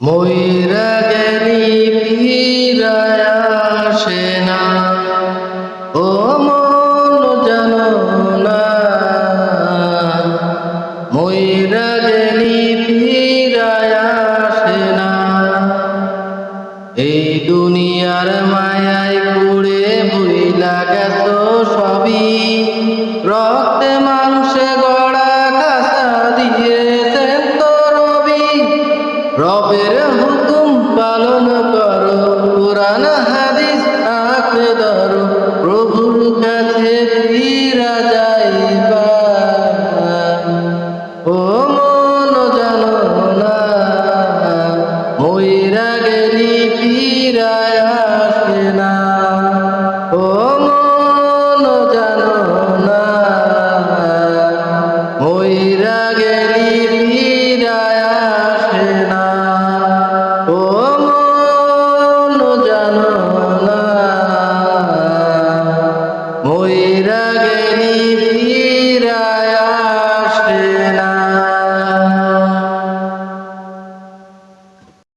মইরা গেলি ফিরায়া আসে না, ও মন জানো না। মইরা গেলি ফিরায়া আসে না। এই দুনিয়ার মায়ায় ঘুরে ভুইলা গেছো সবই, রক্তে মাংসে গড়া কাঁচা দিয়েছেন তো রবি। রবের হুকুম পালন করো, কুরআন হাদিস আঁকড়ে ধরো, প্রভুর কাছে ফিরা যাইবা। ও মন জানো না, মইরা গেলি ফিরায় আসে না। ও মন জানো না, মইরা গেলি ফিরায় আসে না। ও মন জানো না, মইরা গেলি